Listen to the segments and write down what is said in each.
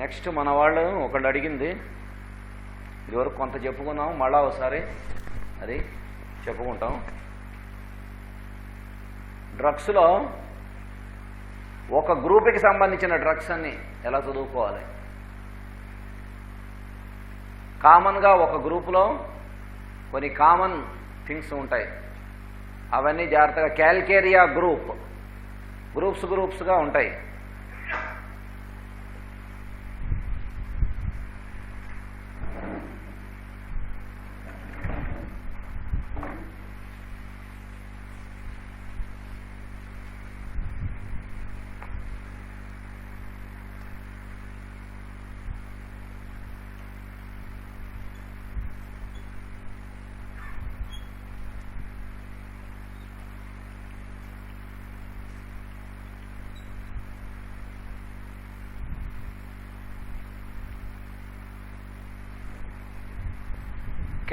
Next మన వాళ్ళు ఒకళ్ళు అడిగింది, ఇదివరకు కొంత చెప్పుకున్నాం, మళ్ళా ఒకసారి అది చెప్పుకుంటాం. డ్రగ్స్లో ఒక గ్రూప్కి సంబంధించిన డ్రగ్స్ అన్ని ఎలా చదువుకోవాలి? కామన్గా ఒక గ్రూపులో కొన్ని కామన్ థింగ్స్ ఉంటాయి, అవన్నీ జాగ్రత్తగా క్యాల్కేరియా గ్రూప్స్గా ఉంటాయి.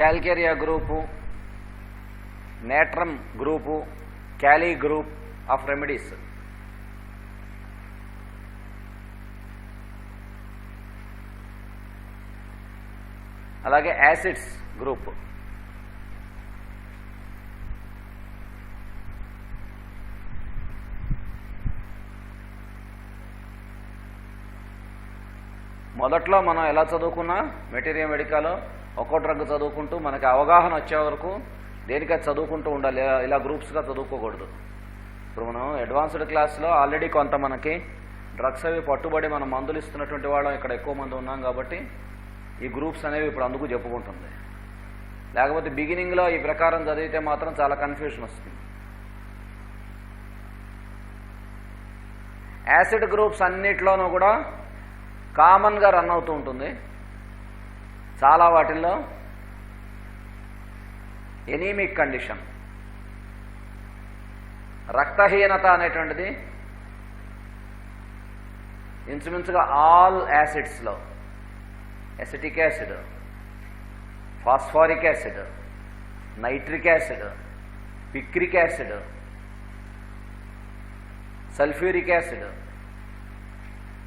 Calcarea group, Natrum group, Kali group of remedies. అలాగే యాసిడ్స్ గ్రూప్. మొదట్లో మనం ఎలా చదువుకున్నా మెటీరియల్ మెడికాలో ఒక్కో డ్రగ్ చదువుకుంటూ మనకి అవగాహన వచ్చే వరకు దేనికది చదువుకుంటూ ఉండాలి, ఇలా గ్రూప్స్గా చదువుకోకూడదు. ఇప్పుడు మనం అడ్వాన్స్డ్ క్లాస్లో ఆల్రెడీ కొంత మనకి డ్రగ్స్ అవి పట్టుబడి మనం మందులు ఇస్తున్నటువంటి వాళ్ళం ఇక్కడ ఎక్కువ మంది ఉన్నాం కాబట్టి ఈ గ్రూప్స్ అనేవి ఇప్పుడు అందుకు చెప్పుకుంటుంది. లేకపోతే బిగినింగ్లో ఈ ప్రకారం చదివితే మాత్రం చాలా కన్ఫ్యూషన్ వస్తుంది. యాసిడ్ గ్రూప్స్ అన్నిట్లోనూ కూడా కామన్గా రన్ అవుతూ ఉంటుంది. చాలా వాటిల్లో ఎనీమిక్ కండిషన్, రక్తహీనత అనేటువంటిది ఇంచుమించుగా ఆల్ యాసిడ్స్లో acetic acid, phosphoric acid, nitric acid, picric acid, sulphuric acid,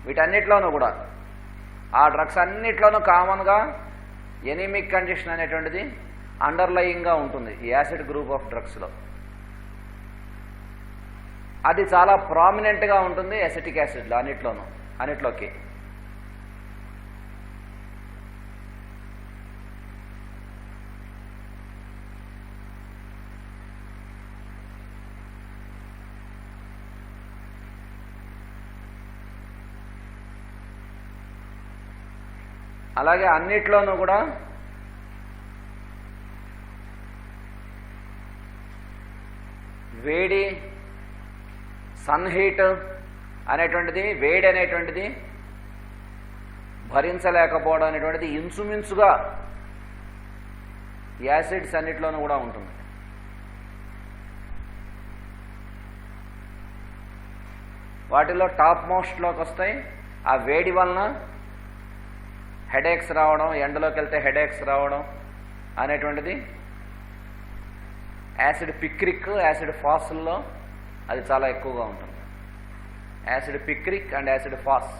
వీటన్నిటిలోనూ కూడా ఆ డ్రగ్స్ అన్నిట్లోనూ కామన్గా ఎనీమిక్ కండిషన్ అనేటువంటిది అండర్లయింగ్గా ఉంటుంది ఈ యాసిడ్ గ్రూప్ ఆఫ్ డ్రగ్స్లో. అది చాలా ప్రామినెంట్గా ఉంటుంది ఎసిటిక్ యాసిడ్లో అన్నిట్లోకి. అలాగే అన్నిట్లోనూ కూడా వేడి, సన్ హీట్ అనేటువంటిది, వేడి అనేటువంటిది భరించలేకపోవడం అనేటువంటిది ఇంచుమించుగా యాసిడ్స్ అన్నిట్లోనూ కూడా ఉంటుంది. వాటిలో టాప్ మోస్ట్లోకి వస్తాయి. ఆ వేడి వలన హెడేక్స్ రావడం, ఎండలోకి వెళ్తే హెడేక్స్ రావడం అనేటువంటిది యాసిడ్ పిక్రిక్, యాసిడ్ ఫాస్ల్లో అది చాలా ఎక్కువగా ఉంటుంది. Acid picric and acid phos.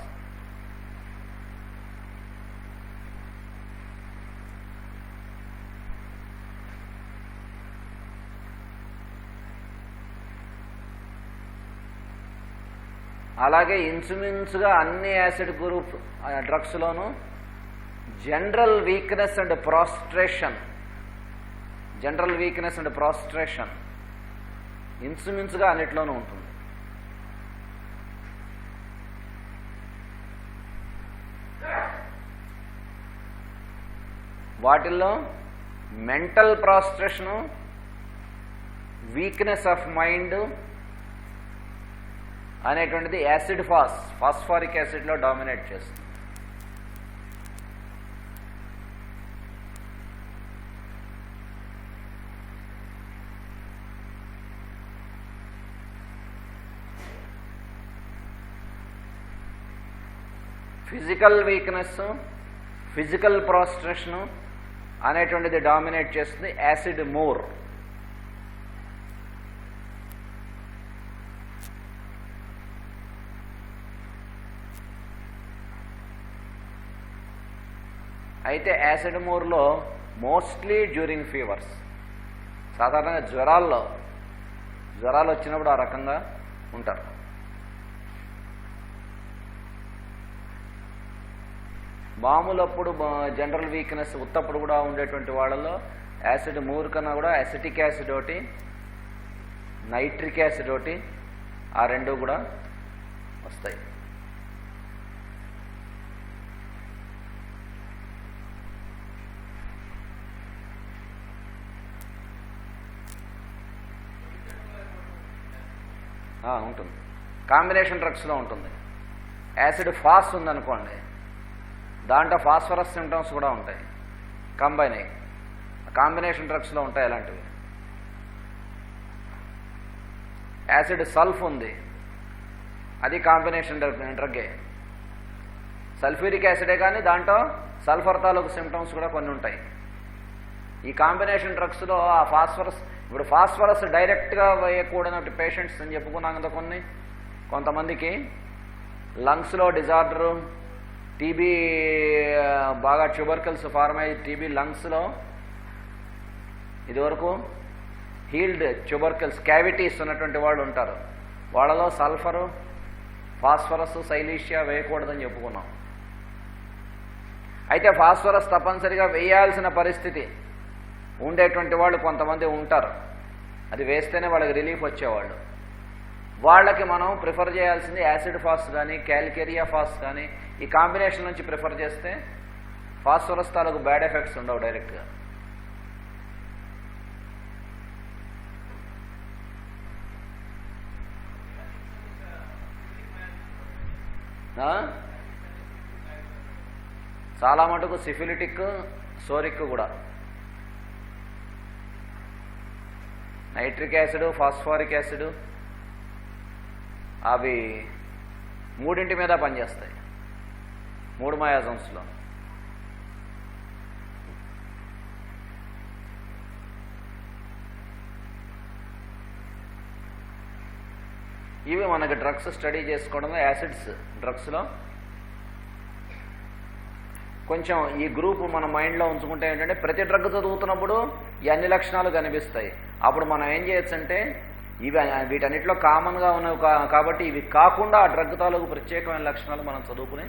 అలాగే ఇంచుమించుగా అన్ని యాసిడ్ గ్రూప్ డ్రగ్స్లోనూ జనరల్ వీక్నెస్ అండ్ ప్రాస్ట్రేషన్ ఇంచుమించుగా అన్నిట్లోనూ ఉంటుంది. వాటిల్లో mental prostration, weakness of mind అనేటువంటిది యాసిడ్ ఫాస్ఫారిక్ యాసిడ్లో డామినేట్ చేస్తుంది. ఫిజికల్ వీక్నెస్, ఫిజికల్ ప్రాస్ట్రేషను అనేటువంటిది డామినేట్ చేస్తుంది యాసిడ్ మోర్. అయితే యాసిడమోర్లో మోస్ట్లీ డ్యూరింగ్ ఫీవర్స్, సాధారణంగా జ్వరాలు వచ్చినప్పుడు ఆ రకంగా ఉంటారు. మామూలప్పుడు జనరల్ వీక్నెస్ ఉత్తప్పుడు కూడా ఉండేటువంటి వాళ్ళలో యాసిడ్ మోర్ కన్నా కూడా అసిటిక్ యాసిడ్ ఒకటి, నైట్రిక్ యాసిడ్ ఒకటి, ఆ రెండు కూడా వస్తాయి. ఉంటుంది. కాంబినేషన్ డ్రగ్స్లో ఉంటుంది. యాసిడ్ ఫాస్ ఉందనుకోండి, దాంట్లో ఫాస్ఫరస్ సిమ్టమ్స్ కూడా ఉంటాయి, కంబైన్ అయ్యి. కాంబినేషన్ డ్రగ్స్లో ఉంటాయి అలాంటివి. యాసిడ్ సల్ఫ్ ఉంది, అది కాంబినేషన్ డ్రగ్గే. సల్ఫ్యూరిక్ యాసిడే కానీ దాంట్లో సల్ఫర్ తాలూకు సిమ్టమ్స్ కూడా కొన్ని ఉంటాయి. ఈ కాంబినేషన్ డ్రగ్స్లో ఆ ఫాస్ఫరస్, ఇప్పుడు ఫాస్ఫరస్ డైరెక్ట్గా వేయకూడనటువంటి పేషెంట్స్ అని చెప్పుకున్నాం కదా. కొంతమందికి లంగ్స్లో డిజార్డరు, టీబీ బాగా ట్యూబర్కల్స్ ఫార్మ్ అయ్యి టీబీ లంగ్స్లో ఇదివరకు హీల్డ్ ట్యూబర్కల్స్ క్యావిటీస్ ఉన్నటువంటి వాళ్ళు ఉంటారు. వాళ్ళలో సల్ఫరు, ఫాస్ఫరస్, సైలీషియా వేయకూడదని చెప్పుకున్నాం. అయితే ఫాస్ఫరస్ తప్పనిసరిగా వేయాల్సిన పరిస్థితి ఉండేటువంటి వాళ్ళు కొంతమంది ఉంటారు. అది వేస్తేనే వాళ్ళకి రిలీఫ్ వచ్చేవాళ్ళు. వాళ్ళకి మనం ప్రిఫర్ చేయాల్సింది యాసిడ్ ఫాస్ కానీ క్యాల్కేరియా ఫాస్ కానీ ఈ కాంబినేషన్ నుంచి ప్రిఫర్ చేస్తే ఫాస్ఫరస్ తాలూకు బ్యాడ్ ఎఫెక్ట్స్ ఉండవు డైరెక్ట్గా. చాలా మటుకు సిఫిలిటిక్, సోరిక్ కూడా. నైట్రిక్ యాసిడ్, ఫాస్ఫారిక్ యాసిడ్ అవి మూడింటి మీద పనిచేస్తాయి, 3 మయాజమ్స్లో. ఇవి మనకి డ్రగ్స్ స్టడీ చేసుకోవడంలో యాసిడ్స్ డ్రగ్స్లో కొంచెం ఈ గ్రూప్ మన మైండ్లో ఉంచుకుంటే ఏంటంటే ప్రతి డ్రగ్ చదువుతున్నప్పుడు ఈ అన్ని లక్షణాలు కనిపిస్తాయి. అప్పుడు మనం ఏం చేయొచ్చు అంటే వీటన్నిటిలో కామన్గా ఉన్నవి కాబట్టి ఇవి కాకుండా ఆ డ్రగ్ తాలూకు ప్రత్యేకమైన లక్షణాలు మనం చదువుకుని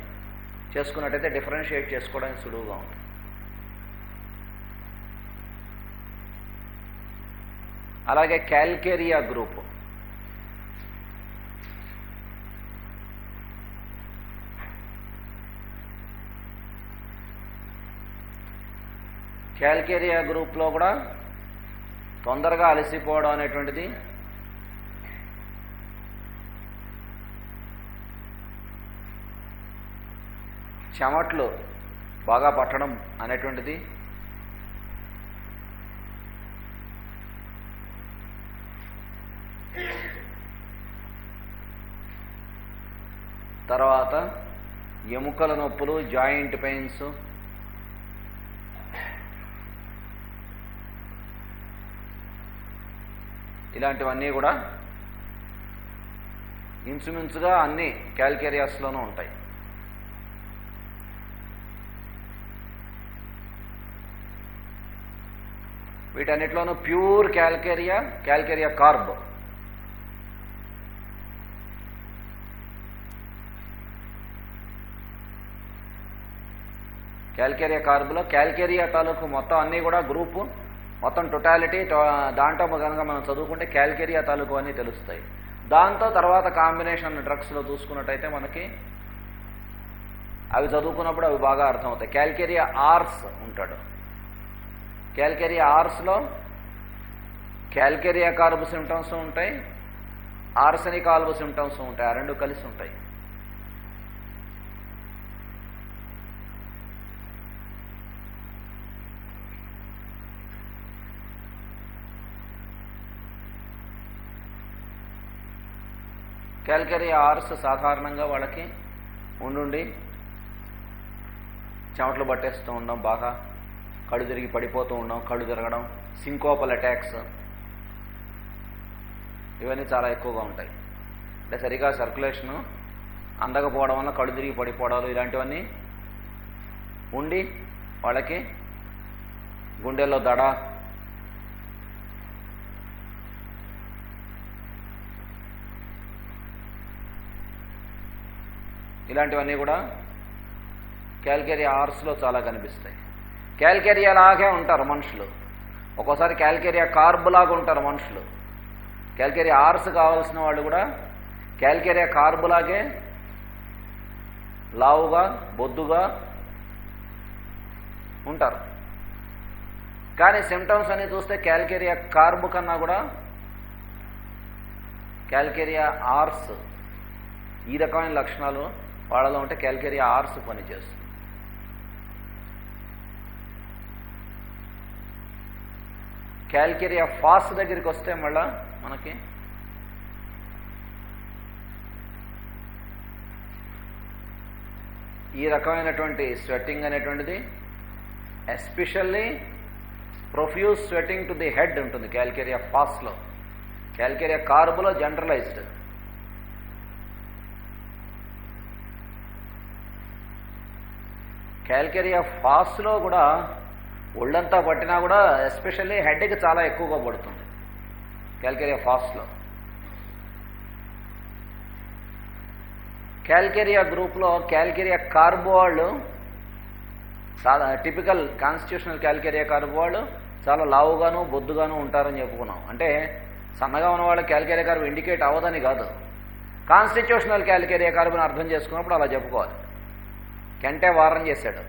చేసుకున్నట్టయితే డిఫరెన్షియేట్ చేసుకోవడానికి సులువుగా ఉంటుంది. అలాగే క్యాల్కేరియా గ్రూప్, క్యాల్కేరియా గ్రూప్లో కూడా తొందరగా అలసిపోవడం అనేటువంటిది, చెమట్లు బాగా పట్టడం అనేటువంటిది, తర్వాత ఎముకల నొప్పులు, జాయింట్ పెయిన్స్, ఇలాంటివన్నీ కూడా ఇంచుమించుగా అన్ని క్యాల్కేరియాస్లోనూ ఉంటాయి. వీటన్నిటిలోనూ ప్యూర్ క్యాల్కేరియా కార్బ్, క్యాల్కేరియా కార్బ్లో క్యాల్కేరియా తాలూకు మొత్తం అన్నీ కూడా గ్రూపు మొత్తం టోటాలిటీ దాంట్లో కనుక మనం చదువుకుంటే క్యాల్కేరియా తాలూకు అన్నీ తెలుస్తాయి. దాంతో తర్వాత కాంబినేషన్ డ్రగ్స్లో చూసుకున్నట్టయితే మనకి అవి చదువుకున్నప్పుడు అవి బాగా అర్థమవుతాయి. క్యాల్కేరియా ఆర్స్ ఉంటాడు. క్యాల్కేరియా ఆర్స్లో క్యాల్కేరియా కార్బ్ సిమ్టమ్స్ ఉంటాయి, ఆర్సెనిక్ ఆల్బ్ సిమ్టమ్స్ ఉంటాయి, ఆ రెండు కలిసి ఉంటాయి. క్యాల్కేరియా ఆర్స్ సాధారణంగా వాళ్ళకి ఉండుండి చెమటలు పట్టేస్తూ ఉండడం, బాగా కళ్ళు తిరిగి పడిపోతూ ఉండడం, కళ్ళు తిరగడం, సింకోపల్ అటాక్స్, ఇవన్నీ చాలా ఎక్కువగా ఉంటాయి. అంటే సరిగా సర్క్యులేషను అందకపోవడం వల్ల కళ్ళు తిరిగి పడిపోవడాలు ఇలాంటివన్నీ ఉండి వాళ్ళకి గుండెల్లో దడ, ఇలాంటివన్నీ కూడా క్యాల్కేరియా ఆర్స్లో చాలా కనిపిస్తాయి. క్యాల్కేరియా లాగే ఉంటారు మనుషులు, ఒక్కోసారి క్యాల్కేరియా కార్బ్ లాగా ఉంటారు మనుషులు. క్యాల్కేరియా ఆర్స్ కావాల్సిన వాళ్ళు కూడా క్యాల్కేరియా కార్బ్ లాగే లావుగా బొద్దుగా ఉంటారు. కానీ సిమ్టమ్స్ అని చూస్తే క్యాల్కేరియా కార్బ్ కన్నా కూడా క్యాల్కేరియా ఆర్స్, ఈ రకమైన లక్షణాలు వాళ్ళలో ఉంటే క్యాల్కేరియా ఆర్స్ పనిచేస్తుంది. క్యాల్కేరియా ఫాస్ దగ్గరికి వస్తే మళ్ళా మనకి ఈ రకమైనటువంటి స్వెట్టింగ్ అనేటువంటిది, especially profuse sweating to the head ఉంటుంది క్యాల్కేరియా ఫాస్లో. క్యాల్కేరియా కార్బ్లో జనరలైజ్డ్. క్యాల్కేరియా ఫాస్లో కూడా ఒళ్ళంతా పట్టినా కూడా ఎస్పెషల్లీ హెడ్కి చాలా ఎక్కువగా పడుతుంది క్యాల్కేరియా ఫాస్ట్లో. క్యాల్కేరియా గ్రూప్లో క్యాల్కేరియా కార్బ్ వాళ్ళు టిపికల్ కాన్స్టిట్యూషనల్ క్యాల్కేరియా కార్బ్ వాళ్ళు చాలా లావుగాను బొద్దుగాను ఉంటారని చెప్పుకున్నాం. అంటే సన్నగా ఉన్న వాళ్ళు క్యాల్కేరియా కార్బ్ ఇండికేట్ అవ్వదని కాదు, కాన్స్టిట్యూషనల్ క్యాల్కేరియా కార్బ్ని అర్థం చేసుకున్నప్పుడు అలా చెప్పుకోవాలి. కెంటే వారం చేశాడు,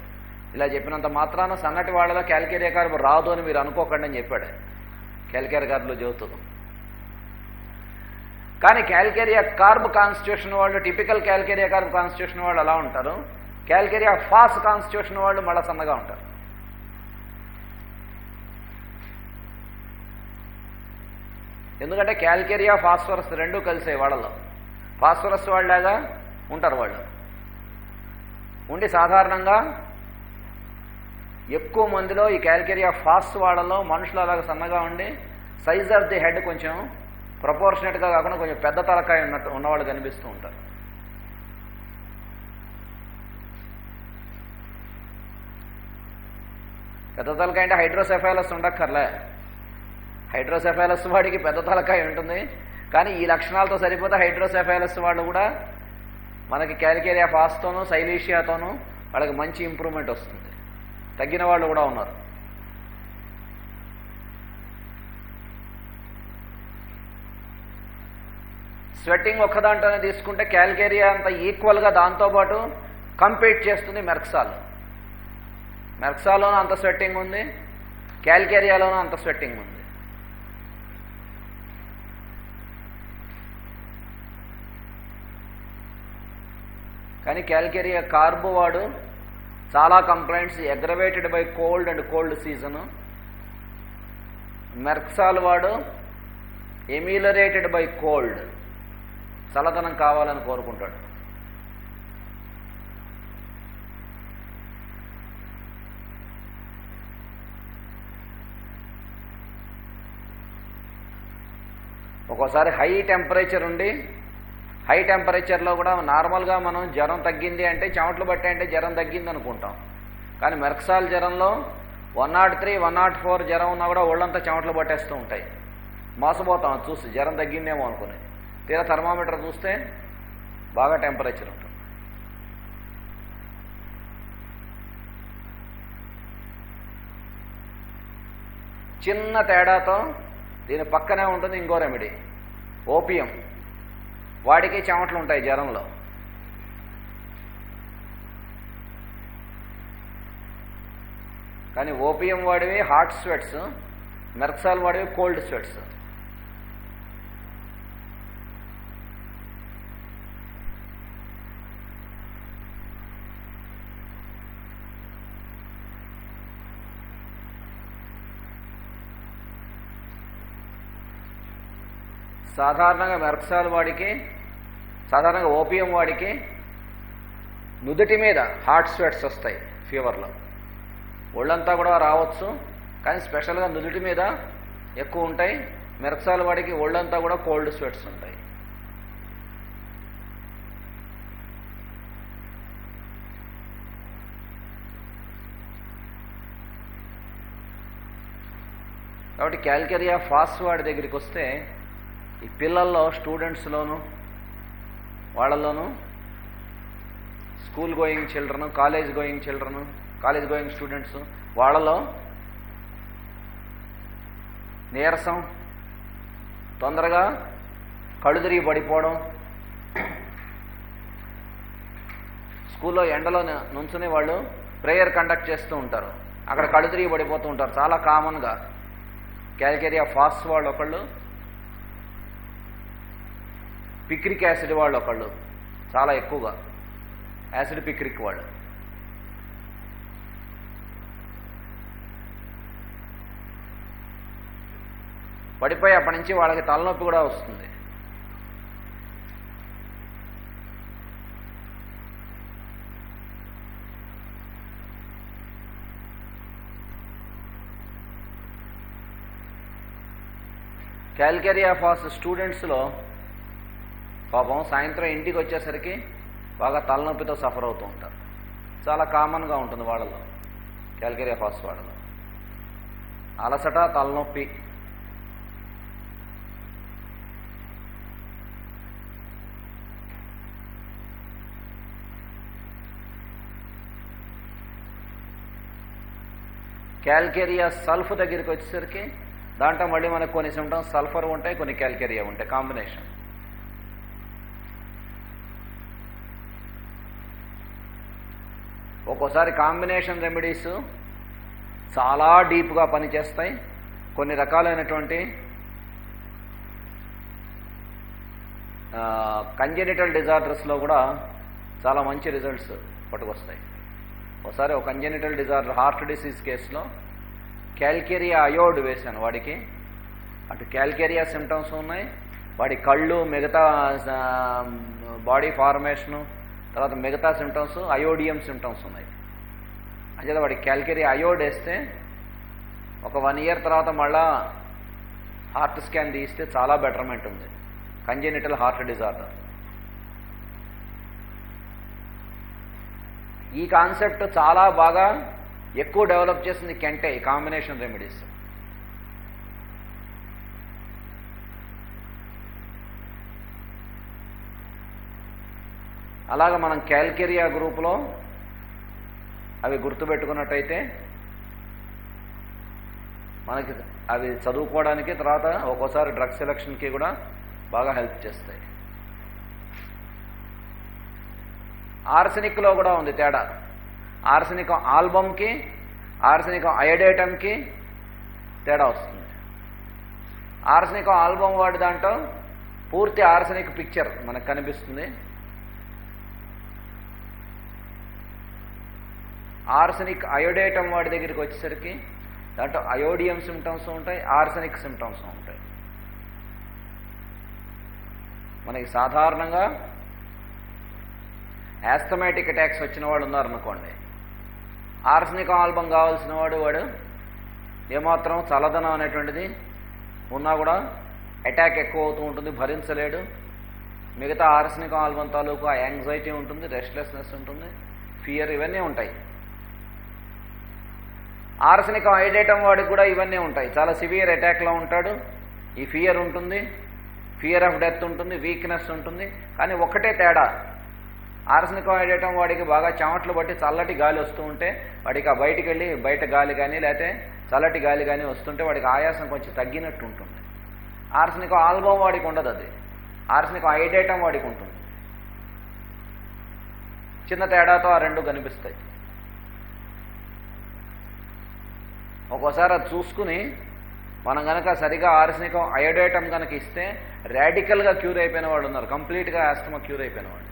ఇలా చెప్పినంత మాత్రాన సన్నటి వాళ్ళలో క్యాల్కేరియా కార్బ్ రాదు అని మీరు అనుకోకండి అని చెప్పాడు క్యాల్కేరియా కార్బ్లో చెబుతుంది. కానీ క్యాల్కేరియా కార్బ్ కాన్స్టిట్యూషన్ వాళ్ళు, టిపికల్ క్యాల్కేరియా కార్బ్ కాన్స్టిట్యూషన్ వాళ్ళు అలా ఉంటారు. క్యాల్కేరియా ఫాస్ కాన్స్టిట్యూషన్ వాళ్ళు మళ్ళా సన్నగా ఉంటారు. ఎందుకంటే క్యాల్కేరియా ఫాస్ఫరస్ రెండూ కలిసే వాళ్ళలో. ఫాస్ఫరస్ వాళ్ళలాగా ఉంటారు వాళ్ళు ఉండి, సాధారణంగా ఎక్కువ మందిలో ఈ క్యాల్కేరియా ఫాస్ వాళ్ళలో మనుషులు అలాగా సన్నగా ఉండి సైజ్ ఆఫ్ ది హెడ్ కొంచెం ప్రపోర్షనేట్గా కాకుండా కొంచెం పెద్ద తలకాయ ఉన్నవాళ్ళు కనిపిస్తూ ఉంటారు. పెద్ద తలకాయ అంటే హైడ్రోసెఫాలస్ ఉండక్కర్లే, హైడ్రోసెఫాలస్ వాడికి పెద్ద తలకాయ ఉంటుంది. కానీ ఈ లక్షణాలతో సరిపోతే హైడ్రోసెఫాలస్ వాళ్ళు కూడా మనకి క్యాల్కేరియా ఫాస్తోనూ సైలీషియాతోనూ వాళ్ళకి మంచి ఇంప్రూవ్మెంట్ వస్తుంది. తగ్గిన వాళ్ళు కూడా ఉన్నారు. స్వెట్టింగ్ ఒక్కదాంట్లోనే తీసుకుంటే క్యాల్కేరియా అంత ఈక్వల్గా దాంతోపాటు కంపీట్ చేస్తుంది మెర్క్సాల్. మెర్క్సాల్లోనూ అంత స్వెట్టింగ్ ఉంది, క్యాల్కేరియాలోనూ అంత స్వెట్టింగ్ ఉంది. కానీ క్యాల్కేరియా కార్బ్ వాడు చాలా complaints aggravated by cold and cold season. Merc sol వాడు ఎమిలరేటెడ్ బై కోల్డ్, చల్లదనం కావాలని కోరుకుంటాడు. ఒక్కోసారి హై టెంపరేచర్ ఉండి, హై టెంపరేచర్లో కూడా నార్మల్గా మనం జ్వరం తగ్గింది అంటే చెమటలు పట్టాయి అంటే జ్వరం తగ్గింది అనుకుంటాం. కానీ మెర్క్సాల్ జ్వరంలో 103, 104 జ్వరం ఉన్నా కూడా ఒళ్ళంతా చెమటలు పట్టేస్తూ ఉంటాయి. మోసపోతాం చూసి జ్వరం తగ్గిందేమో అనుకుని, తీరా థర్మామీటర్ చూస్తే బాగా టెంపరేచర్ ఉంటుంది. చిన్న తేడాతో దీని పక్కనే ఉంటుంది ఇంకో రెమెడీ, ఓపియం. వాడికి చెమటలు ఉంటాయి జ్వరంలో. కానీ ఓపియం వాడివి హాట్ స్వెట్స్, మెర్క్సాల్ వాడివి కోల్డ్ స్వెట్స్. సాధారణంగా మెర్క్సాల్ వాడికి, సాధారణంగా ఓపియం వాడికి నుదుటి మీద హాట్ స్వెట్స్ వస్తాయి ఫీవర్లో. ఒళ్ళంతా కూడా రావచ్చు, కానీ స్పెషల్గా నుదుటి మీద ఎక్కువ ఉంటాయి. మెర్క్సాల్ వాడికి ఒళ్ళంతా కూడా కోల్డ్ స్వెట్స్ ఉంటాయి. క్యాల్కేరియా ఫాస్వాడ్ దగ్గరికి వస్తే ఈ పిల్లల్లో స్టూడెంట్స్లోను వాళ్ళలోనూ school going children, college going students వాళ్ళలో నీరసం, తొందరగా కళ్ళు తిరిగి పడిపోవడం, స్కూల్లో ఎండలో నుంచుని వాళ్ళు ప్రేయర్ కండక్ట్ చేస్తూ ఉంటారు, అక్కడ కళ్ళు తిరిగి పడిపోతూ ఉంటారు. చాలా కామన్గా క్యాల్కేరియా ఫాస్ వాళ్ళు ఒకళ్ళు, పిక్రిక్ యాసిడ్ వాళ్ళు ఒకళ్ళు, చాలా ఎక్కువగా యాసిడ్ పిక్రిక్ వాళ్ళు. పడిపోయి అప్పటి నుంచి వాళ్ళకి తలనొప్పి కూడా వస్తుంది. క్యాల్కేరియా ఫాస్ స్టూడెంట్స్లో పాపం సాయంత్రం ఇంటికి వచ్చేసరికి బాగా తలనొప్పితో సఫర్ అవుతూ ఉంటారు. చాలా కామన్గా ఉంటుంది వాళ్ళలో, క్యాల్కేరియా ఫాస్ వాళ్ళలో అలసట, తలనొప్పి. క్యాల్కేరియా సల్ఫ్ దగ్గరికి వచ్చేసరికి దాంట్లో మళ్ళీ మనకు కొన్ని సిమ్టమ్స్ సల్ఫర్ ఉంటాయి, కొన్ని క్యాల్కేరియా ఉంటాయి, కాంబినేషన్. ఒక్కోసారి కాంబినేషన్ రెమెడీస్ చాలా డీప్గా పనిచేస్తాయి. కొన్ని రకాలైనటువంటి కంజెనిటల్ డిజార్డర్స్లో కూడా చాలా మంచి రిజల్ట్స్ పట్టుకొస్తాయి. ఒకసారి ఒక కంజెనిటల్ డిజార్డర్ హార్ట్ డిసీజ్ కేసులో క్యాల్కేరియా అయోడ్ వేశాను వాడికి. అటు క్యాల్కేరియా సిమ్టమ్స్ ఉన్నాయి, వాడి కళ్ళు, మిగతా బాడీ ఫార్మేషను, తర్వాత మిగతా సిమ్టమ్స్ అయోడియం సిమ్టమ్స్ ఉన్నాయి. అంచేత వాడికి క్యాల్కేరియా అయోడ్ వేస్తే ఒక 1 year తర్వాత మళ్ళా హార్ట్ స్కాన్ తీస్తే చాలా బెటర్మెంట్ ఉంది. Congenital heart disorder. ఈ కాన్సెప్ట్ చాలా బాగా ఎక్కువ డెవలప్ చేసింది కెంటే, ఈ కాంబినేషన్ రెమెడీస్. అలాగే మనం క్యాల్కేరియా గ్రూప్లో అవి గుర్తుపెట్టుకున్నట్టయితే మనకి అవి చదువుకోవడానికి, తర్వాత ఒక్కోసారి డ్రగ్ సెలక్షన్కి కూడా బాగా హెల్ప్ చేస్తాయి. ఆర్సెనిక్లో కూడా ఉంది తేడా. ఆర్సెనిక్ ఆల్బమ్కి, ఆర్సెనిక్ అయోడేటంకి తేడా వస్తుంది. ఆర్సెనిక్ ఆల్బమ్ వాడి దాంట్లో పూర్తి ఆర్సెనిక్ పిక్చర్ మనకు కనిపిస్తుంది. ఆర్సెనిక్ అయోడేటం వాడి దగ్గరికి వచ్చేసరికి దాంట్లో అయోడియం సిమ్టమ్స్ ఉంటాయి, ఆర్సెనిక్ సిమ్టమ్స్ ఉంటాయి. మనకి సాధారణంగా యాస్థమాటిక్ అటాక్స్ వచ్చిన వాడు ఉన్నారనుకోండి, ఆర్సెనిక్ ఆల్బమ్ కావాల్సిన వాడు ఏమాత్రం చల్లదనం అనేటువంటిది ఉన్నా కూడా అటాక్ ఎక్కువ అవుతూ ఉంటుంది, భరించలేడు. మిగతా ఆర్సెనిక్ ఆల్బమ్ తాలూకు యాంగ్జైటీ ఉంటుంది, రెస్ట్లెస్నెస్ ఉంటుంది, ఫియర్, ఇవన్నీ ఉంటాయి. ఆర్సెనిక్ అయోడేటం వాడికి కూడా ఇవన్నీ ఉంటాయి. చాలా సివియర్ అటాక్లో ఉంటాడు, ఈ ఫియర్ ఉంటుంది, ఫియర్ ఆఫ్ డెత్ ఉంటుంది, వీక్నెస్ ఉంటుంది. కానీ ఒక్కటే తేడా, ఆర్సెనిక్ అయోడేటం వాడికి బాగా చెమటలు బట్టి చల్లటి గాలి వస్తూ ఉంటే వాడికి ఆ బయటికి వెళ్ళి బయట గాలి కానీ లేకపోతే చల్లటి గాలి కానీ వస్తుంటే వాడికి ఆయాసం కొంచెం తగ్గినట్టు ఉంటుంది. ఆర్సెనిక్ ఆల్బమ్ వాడికి ఉండదు, అది ఆర్సెనిక్ అయోడేటం వాడికి ఉంటుంది. చిన్న తేడాతో ఆ రెండు కనిపిస్తాయి. ఒక్కోసారి అది చూసుకుని మనం కనుక సరిగా ఆర్సెనిక్ అయోడేటం కనుక ఇస్తే రాడికల్గా క్యూర్ అయిపోయిన వాళ్ళు ఉన్నారు, కంప్లీట్గా ఆస్తమా క్యూర్ అయిపోయిన వాళ్ళు.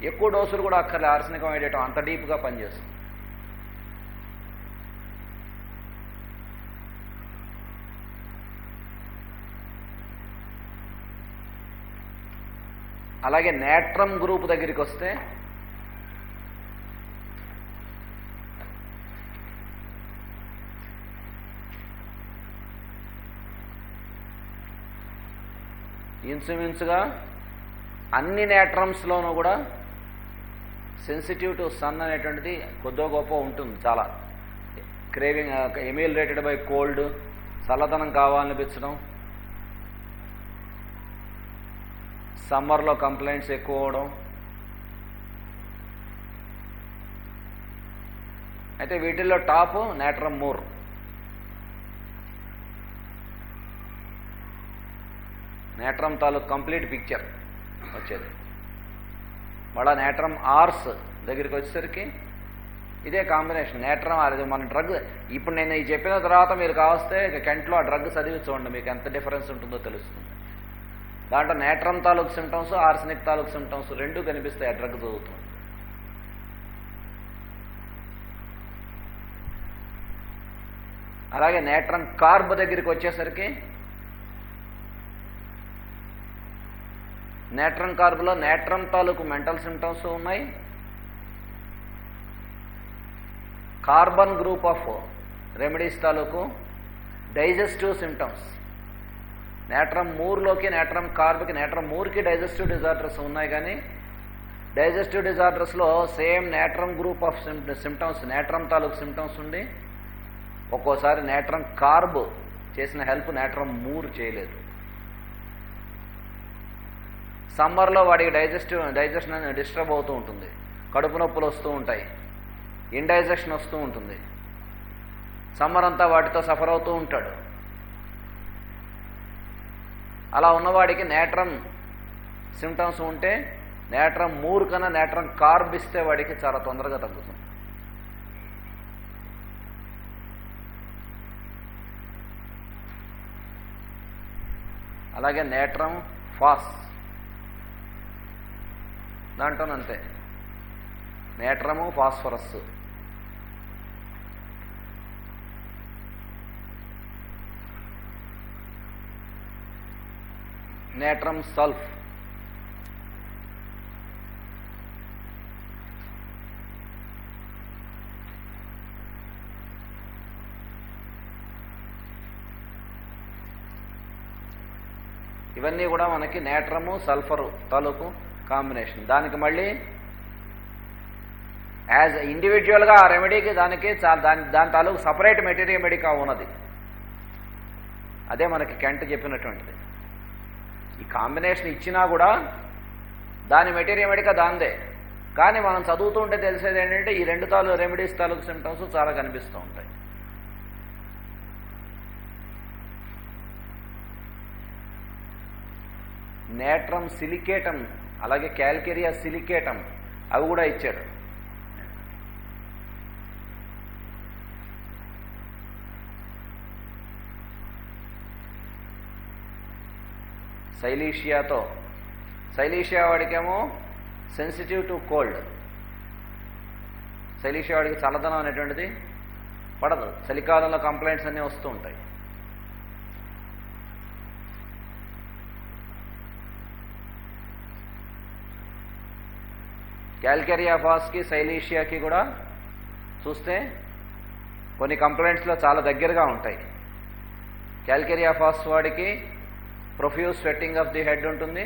ఎక్కువ డోసులు కూడా అక్కర్లే, ఆర్సెనిక్ అయోడేటం అంత డీప్గా పనిచేస్తుంది. అలాగే నేట్రమ్ గ్రూప్ దగ్గరికి వస్తే ఇన్సుమిన్స్గా అన్ని నేట్రమ్స్లోనూ కూడా సెన్సిటివ్ టు సన్ అనేటువంటిది కొద్దో గొప్ప ఉంటుంది. చాలా క్రేవింగ్ ఎమ్యూలరేటెడ్ బై కోల్డ్, చల్లదనం కావాలనిపించడం, సమ్మర్లో కంప్లైంట్స్ ఎక్కువ అవడం. అయితే వీటిల్లో టాప్ నేట్రమ్ మూర్. నేట్రమ్ తాలూకు కంప్లీట్ పిక్చర్ వచ్చేది. మళ్ళా నేట్రమ్ ఆర్స్ దగ్గరికి వచ్చేసరికి ఇదే కాంబినేషన్. నేట్రమ్ అది మన డ్రగ్. ఇప్పుడు నేను ఈ చెప్పిన తర్వాత మీరు కావస్తే కెంట్లో ఆ డ్రగ్ చదివి చూడండి, మీకు ఎంత డిఫరెన్స్ ఉంటుందో తెలుస్తుంది. దాంట్లో నేట్రమ్ తాలూకు సిమ్టమ్స్, ఆర్సెనిక్ తాలూకు సిమ్టమ్స్ రెండూ కనిపిస్తాయి ఆ డ్రగ్ చదువుతుంది. అలాగే నేట్రమ్ కార్బ్ దగ్గరికి వచ్చేసరికి నేట్రమ్ కార్బ్లో నేట్రమ్ తాలూకు మెంటల్ సిమ్టమ్స్ ఉన్నాయి, కార్బన్ గ్రూప్ ఆఫ్ రెమెడీస్ తాలూకు డైజెస్టివ్ సిమ్టమ్స్. నేట్రమ్ మూర్లోకి నేట్రమ్ కార్బ్కి, నేట్రమ్ మూర్కి డైజెస్టివ్ డిజార్డర్స్ ఉన్నాయి, కానీ డైజెస్టివ్ డిజార్డర్స్లో same Natrum group of symptoms, Natrum తాలూకు సిమ్టమ్స్ ఉండి ఒక్కోసారి నేట్రమ్ కార్బ్ చేసిన హెల్ప్ నేట్రమ్ మూర్ చేయలేదు. సమ్మర్లో వాడికి డైజెషన్ డిస్టర్బ్ అవుతూ ఉంటుంది, కడుపు నొప్పులు వస్తూ ఉంటాయి, ఇండైజెషన్ వస్తూ ఉంటుంది, సమ్మర్ అంతా వాటితో సఫర్ అవుతూ ఉంటాడు. అలా ఉన్నవాడికి నేట్రమ్ సిమ్టమ్స్ ఉంటే నేట్రమ్ మూర్ కన్నా నేట్రమ్ కార్బ్ ఇస్తే వాడికి చాలా తొందరగా తగ్గుతుంది. అలాగే నేట్రమ్ ఫాస్ దాంట్లోనంతే, నేట్రము ఫాస్ఫరస్. నేట్రమ్ సల్ఫ్, ఇవన్నీ కూడా మనకి నేట్రము సల్ఫరు తాలూకు కాంబినేషన్. దానికి మళ్ళీ యాజ్ ఇండివిజువల్గా ఆ రెమెడీకి దానికి దాని తాలూకు సపరేట్ మెటీరియల్ మెడికా ఉన్నది. అదే మనకి కెంట్ చెప్పినటువంటిది. ఈ కాంబినేషన్ ఇచ్చినా కూడా దాని మెటీరియల్ మెడికా దాందే, కానీ మనం చదువుతూ ఉంటే తెలిసేది ఏంటంటే ఈ రెండు రెమెడీస్ తాలూకు సిమ్టమ్స్ చాలా కనిపిస్తూ ఉంటాయి. నేట్రమ్ సిలికేటం, అలాగే క్యాల్కేరియా సిలికేటం అవి కూడా ఇచ్చాడు. సైలీషియా వాడికేమో సెన్సిటివ్ టు కోల్డ్. సైలీషియా వాడికి చల్లదనం అనేటువంటిది పడదు, చలికాలంలో కంప్లైంట్స్ అన్నీ వస్తూ ఉంటాయి. క్యాల్కేరియా ఫాస్కి సైలీషియాకి కూడా చూస్తే కొన్ని కంప్లైంట్స్లో చాలా దగ్గరగా ఉంటాయి. క్యాల్కేరియా ఫాస్ వాడికి profuse sweating of the head ఉంటుంది,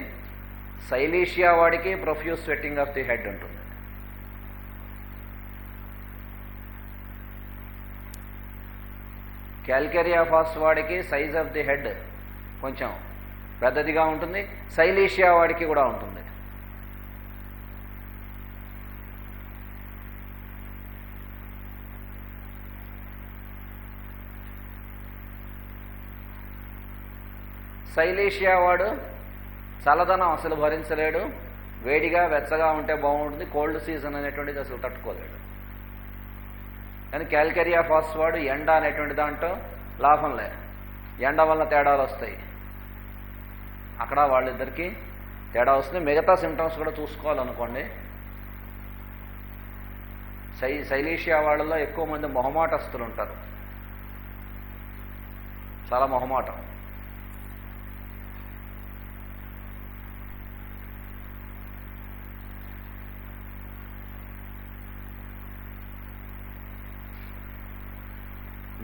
సైలీషియా వాడికి profuse sweating of the head ఉంటుంది. క్యాల్కేరియా ఫాస్ వాడికి సైజ్ ఆఫ్ ది హెడ్ కొంచెం పెద్దదిగా ఉంటుంది, సైలీషియా వాడికి కూడా ఉంటుంది. సైలీషియా వాడు చల్లదనం అసలు భరించలేడు, వేడిగా వెచ్చగా ఉంటే బాగుంటుంది, కోల్డ్ సీజన్ అనేటువంటిది అసలు తట్టుకోలేడు. కానీ క్యాల్కేరియా ఫాస్ వాడు ఎండ అనేటువంటి దాంట్లో లాభం లేదు, ఎండ వల్ల తేడాలు వస్తాయి. అక్కడ వాళ్ళిద్దరికీ తేడా వస్తుంది. మిగతా సిమ్టమ్స్ కూడా చూసుకోవాలనుకోండి. సైలీషియా వాళ్ళలో ఎక్కువ మంది మొహమాటస్తులు ఉంటారు, చాలా మొహమాటం.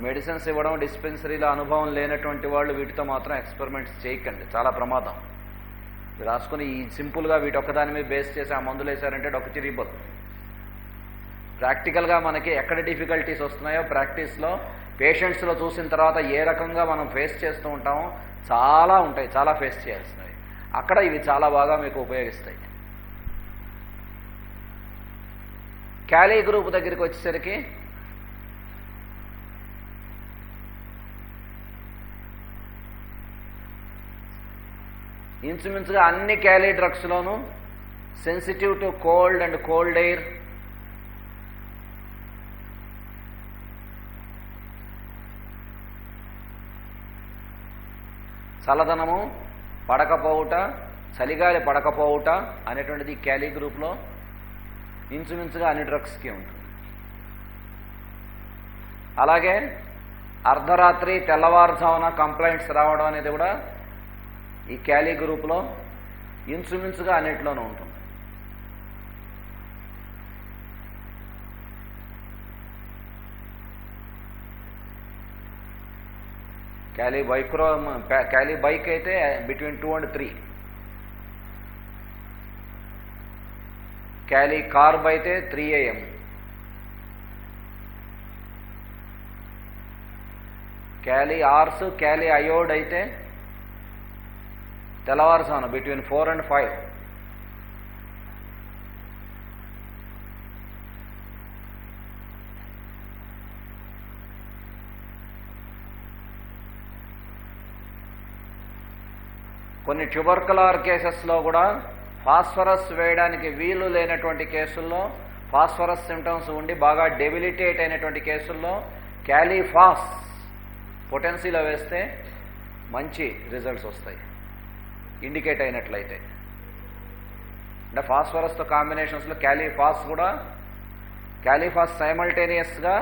మెడిసిన్స్ ఇవ్వడం, డిస్పెన్సరీలో అనుభవం లేనటువంటి వాళ్ళు వీటితో మాత్రం ఎక్స్పెరిమెంట్స్ చేయకండి, చాలా ప్రమాదం. రాసుకుని ఈ సింపుల్గా వీటి ఒక్కదాని మీద బేస్ చేసి ఆ మందులు వేశారంటే డొక్క చిరిగిపోతుంది. ప్రాక్టికల్గా మనకి ఎక్కడ డిఫికల్టీస్ వస్తున్నాయో ప్రాక్టీస్లో పేషెంట్స్లో చూసిన తర్వాత ఏ రకంగా మనం ఫేస్ చేస్తూ ఉంటామో చాలా ఉంటాయి, చాలా ఫేస్ చేయాల్సినవి. అక్కడ ఇవి చాలా బాగా మీకు ఉపయోగిస్తాయి. క్యాలీ గ్రూప్ దగ్గరికి వచ్చేసరికి ఇంచుమించుగా అన్ని క్యాలీ డ్రగ్స్లోనూ sensitive to cold and cold air, చల్లదనము పడకపోవుట, చలిగాలి పడకపోవుట అనేటువంటిది క్యాలీ గ్రూప్లో ఇంచుమించుగా అన్ని డ్రగ్స్కి ఉంటుంది. అలాగే అర్ధరాత్రి తెల్లవారుజామున కంప్లైంట్స్ రావడం అనేది కూడా ఈ క్యాలీ గ్రూప్లో ఇంచుమించుగా అన్నిట్లోనూ ఉంటుంది. క్యాలీ బైక్ అయితే బిట్వీన్ 2 and 3, క్యాలీ కార్బ్ అయితే 3 AM, క్యాలీ ఆర్స్, క్యాలీ అయోడ్ అయితే తెల్లవారుజామున బిట్వీన్ 4 and 5. కొన్ని ట్యూబర్కులర్ కేసెస్లో కూడా ఫాస్ఫరస్ వేయడానికి వీలు లేనటువంటి కేసుల్లో, ఫాస్ఫరస్ సిమ్టమ్స్ ఉండి బాగా డెబిలిటేట్ అయినటువంటి కేసుల్లో క్యాలీఫాస్ పొటెన్సీలో వేస్తే మంచి రిజల్ట్స్ వస్తాయి, ఇండికేట్ అయినట్లయితే. అంటే ఫాస్ఫరస్తో కాంబినేషన్స్లో క్యాలీఫాస్ సైమల్టేనియస్గా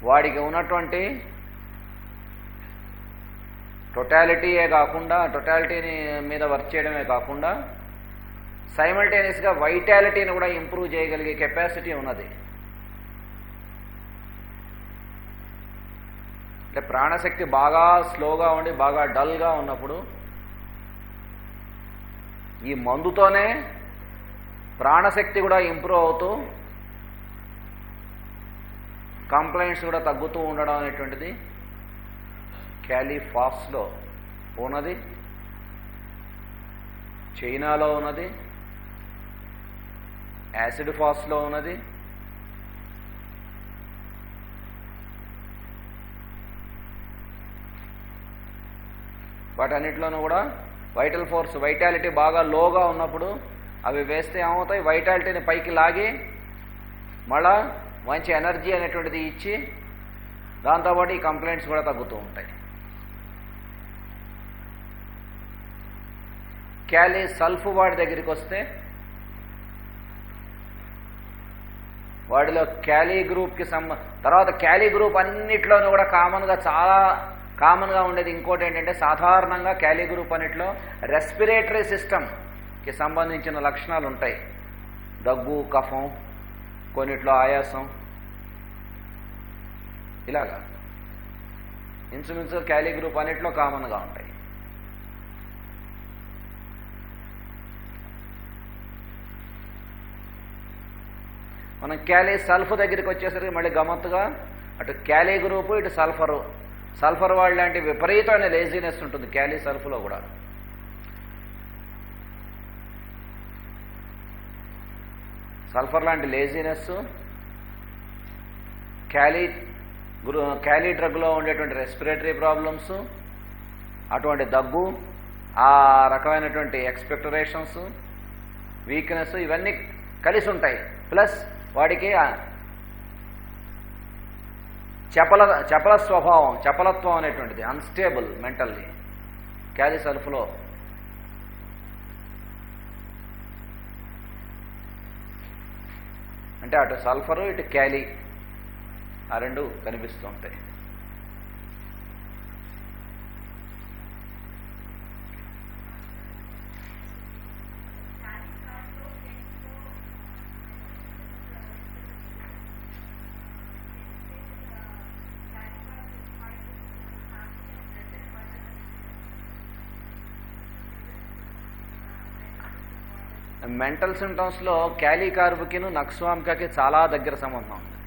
వాడికి ఉన్నటువంటి టోటాలిటీని మీద వర్క్ చేయడమే కాకుండా సైమల్టేనియస్గా వైటాలిటీని కూడా ఇంప్రూవ్ చేయగలిగే కెపాసిటీ ఉన్నది. అంటే ప్రాణశక్తి బాగా స్లోగా ఉండి బాగా డల్గా ఉన్నప్పుడు ఈ మందుతోనే ప్రాణశక్తి కూడా ఇంప్రూవ్ అవుతూ కంప్లైంట్స్ కూడా తగ్గుతూ ఉండడం అనేటువంటిది క్యాలీఫాస్లో ఉన్నది, చైనాలో ఉన్నది, యాసిడ్ ఫాస్లో ఉన్నది, వాటన్నిటిలోనూ కూడా వైటాలిటీ బాగా లోగా ఉన్నప్పుడు అవి వేస్తే ఏమవుతాయి, వైటాలిటీని పైకి లాగి మళ్ళా మంచి ఎనర్జీ అనేటువంటిది ఇచ్చి దాంతోపాటు ఈ కంప్లైంట్స్ కూడా తగ్గుతూ ఉంటాయి. క్యాలీ సల్ఫ్ వాడి దగ్గరికి వస్తే వాడిలో క్యాలీ గ్రూప్కి తర్వాత క్యాలీ గ్రూప్ అన్నిట్లోనూ కూడా చాలా కామన్గా ఉండేది ఇంకోటి ఏంటంటే, సాధారణంగా క్యాలీ గ్రూప్ అన్నిట్లో రెస్పిరేటరీ సిస్టమ్కి సంబంధించిన లక్షణాలు ఉంటాయి. దగ్గు, కఫం, కొన్నిట్లో ఆయాసం, ఇలాగా ఇన్సులిన్స్ క్యాలీ గ్రూప్ అన్నిట్లో కామన్గా ఉంటాయి. మనం క్యాలీ సల్ఫ్ దగ్గరికి వచ్చేసరికి మళ్ళీ గమ్మత్తుగా అటు క్యాలీ గ్రూపు ఇటు సల్ఫర్ వాళ్ళ లాంటి విపరీతమైన లేజీనెస్ ఉంటుంది క్యాలీ సల్ఫ్లో కూడా. సల్ఫర్ లాంటి లేజీనెస్, క్యాలీ డ్రగ్లో ఉండేటువంటి రెస్పిరేటరీ ప్రాబ్లమ్స్, అటువంటి దగ్గు, ఆ రకమైనటువంటి ఎక్స్పెక్టరేషన్స్, వీక్నెస్, ఇవన్నీ కలిసి ఉంటాయి. ప్లస్ వాడికి చపల స్వభావం, చపలత్వం అనేటువంటిది, అన్స్టేబుల్ మెంటల్లీ క్యాలీ సల్ఫ్లో. అంటే అటు సల్ఫరు ఇటు క్యాలీ ఆ రెండు కనిపిస్తూ ఉంటాయి. మెంటల్ సిమ్టమ్స్లో క్యాలీ కార్బ్కిను నక్స్వామ్కాకి చాలా దగ్గర సంబంధం ఉంది.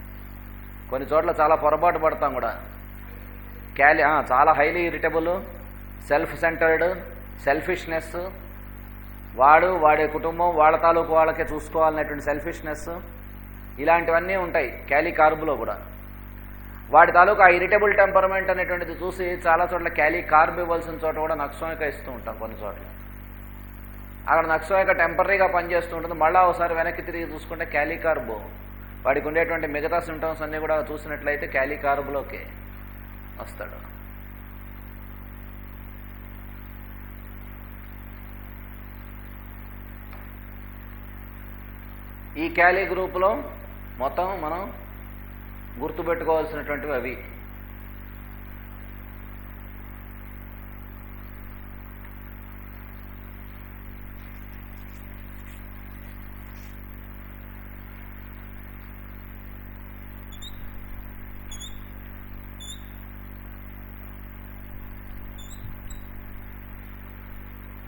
కొన్ని చోట్ల చాలా పొరపాటు పడతాం కూడా. చాలా highly irritable, self centred, selfishness, వాడి కుటుంబం వాళ్ళ తాలూకు వాళ్ళకే చూసుకోవాలనేటువంటి సెల్ఫిష్నెస్, ఇలాంటివన్నీ ఉంటాయి క్యాలీ కార్బ్లో కూడా. వాడి తాలూకు ఆ ఇరిటబుల్ టెంపర్మెంట్ అనేటువంటిది చూసి చాలా చోట్ల క్యాలీ కార్బ్ ఇవ్వాల్సిన చోట కూడా నక్సోయిక ఇస్తూ ఉంటాం. కొన్ని చోట్ల అక్కడ నక్సోయిక టెంపరీగా పనిచేస్తూ ఉంటుంది. మళ్ళీ ఒకసారి వెనక్కి తిరిగి చూసుకుంటే క్యాలీ కార్బ్ వాడికి ఉండేటువంటి మిగతా సిమ్టమ్స్ అన్నీ కూడా చూసినట్లయితే క్యాలీ కార్బ్లోకి వస్తాడు. ఈ క్యాలీ గ్రూపులో మొత్తం మనం గుర్తుపెట్టుకోవాల్సినటువంటివి అవి.